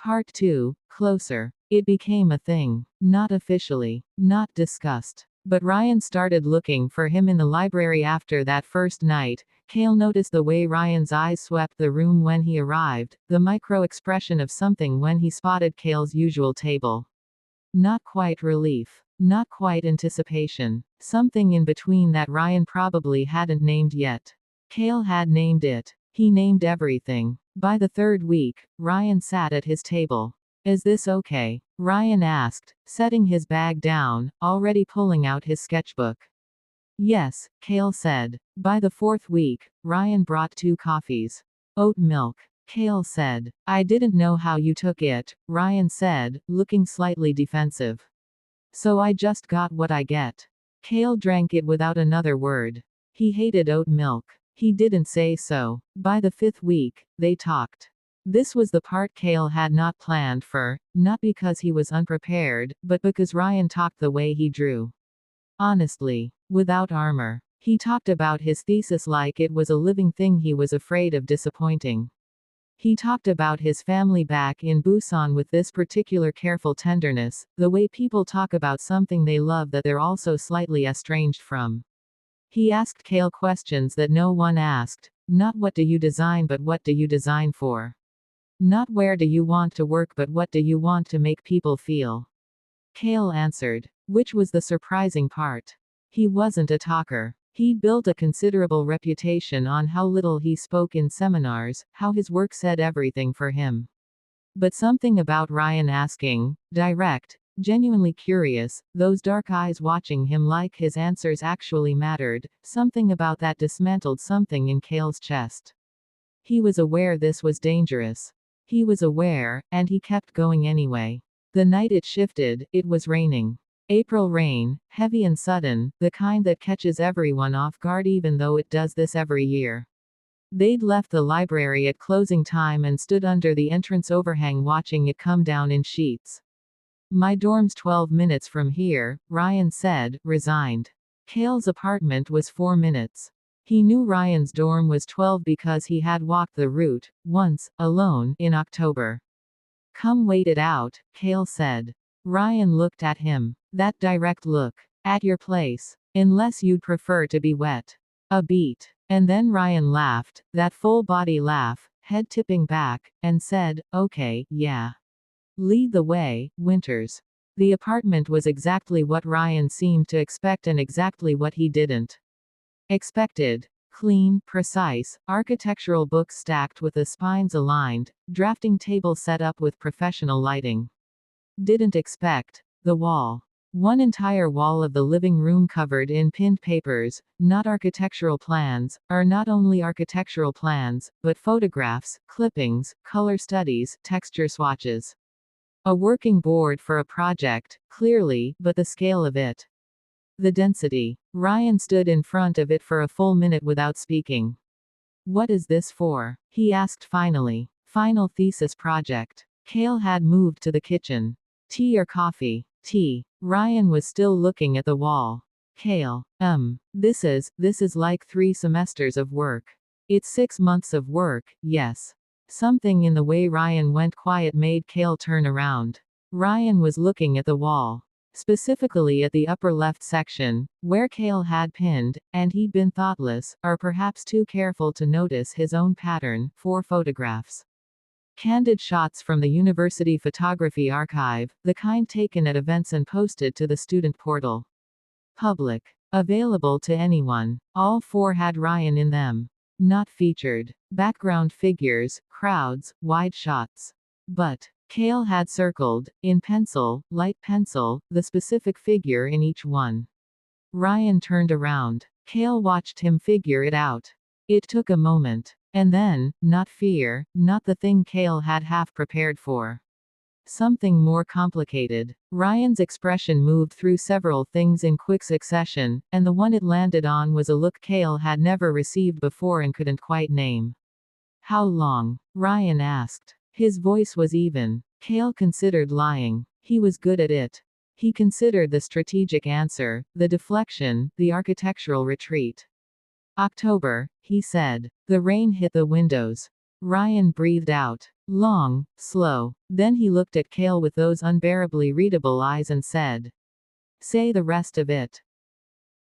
Part 2, Closer. It became a thing. Not officially. Not discussed. But Ryen started looking for him in the library after that first night. Kael noticed the way Ryen's eyes swept the room when he arrived, the micro-expression of something when he spotted Kael's usual table. Not quite relief. Not quite anticipation. Something in between that Ryen probably hadn't named yet. Kael had named it. He named everything. By the third week, Ryen sat at his table. Is this okay? Ryen asked, setting his bag down, already pulling out his sketchbook. Yes, Kael said. By the fourth week, Ryen brought 2 coffees. Oat milk. Kael said. I didn't know how you took it, Ryen said, looking slightly defensive. So I just got what I get. Kael drank it without another word. He hated oat milk. He didn't say so. By the 5th week, they talked. This was the part Kael had not planned for, not because he was unprepared, but because Ryen talked the way he drew. Honestly. Without armor. He talked about his thesis like it was a living thing he was afraid of disappointing. He talked about his family back in Busan with this particular careful tenderness, the way people talk about something they love that they're also slightly estranged from. He asked Kael questions that no one asked, not what do you design but what do you design for. Not where do you want to work but what do you want to make people feel. Kael answered, which was the surprising part. He wasn't a talker. He'd built a considerable reputation on how little he spoke in seminars, how his work said everything for him. But something about Ryen asking, direct, genuinely curious, those dark eyes watching him like his answers actually mattered, something about that dismantled something in Kael's chest. He was aware this was dangerous. He was aware, and he kept going anyway. The night it shifted, it was raining. April rain, heavy and sudden, the kind that catches everyone off guard even though it does this every year. They'd left the library at closing time and stood under the entrance overhang watching it come down in sheets. My dorm's 12 minutes from here, Ryen said, resigned. Kael's apartment was 4 minutes. He knew Ryen's dorm was 12 because he had walked the route, once, alone, in October. Come wait it out, Kael said. Ryen looked at him. That direct look. At your place. Unless you'd prefer to be wet. A beat. And then Ryen laughed, that full body laugh, head tipping back, and said, okay, yeah. Lead the way, Winters. The apartment was exactly what Ryen seemed to expect and exactly what he didn't. Expected. Clean, precise, architectural books stacked with the spines aligned, drafting table set up with professional lighting. Didn't expect. The wall. One entire wall of the living room covered in pinned papers, not architectural plans, or not only architectural plans, but photographs, clippings, color studies, texture swatches. A working board for a project, clearly, but the scale of it. The density. Ryen stood in front of it for a full minute without speaking. What is this for? He asked finally. Final thesis project. Kael had moved to the kitchen. Tea or coffee? Tea. Ryen was still looking at the wall. Kael. This is like 3 semesters of work. It's 6 months of work, yes. Something in the way Ryen went quiet made Kael turn around. Ryen was looking at the wall. Specifically at the upper left section, where Kael had pinned, and he'd been thoughtless, or perhaps too careful to notice his own pattern, 4 photographs. Candid shots from the university photography archive, the kind taken at events and posted to the student portal. Public. Available to anyone. All 4 had Ryen in them. Not featured. Background figures, crowds, wide shots. But Kael had circled, in pencil, light pencil, the specific figure in each one. Ryen turned around. Kael watched him figure it out. It took a moment. And then, not fear, not the thing Kael had half prepared for. Something more complicated. Ryen's expression moved through several things in quick succession, and the one it landed on was a look Kael had never received before and couldn't quite name. How long? Ryen asked. His voice was even. Kael considered lying. He was good at it. He considered the strategic answer, the deflection, the architectural retreat. October, he said. The rain hit the windows. Ryen breathed out. Long, slow. Then he looked at Kael with those unbearably readable eyes and said, "Say the rest of it."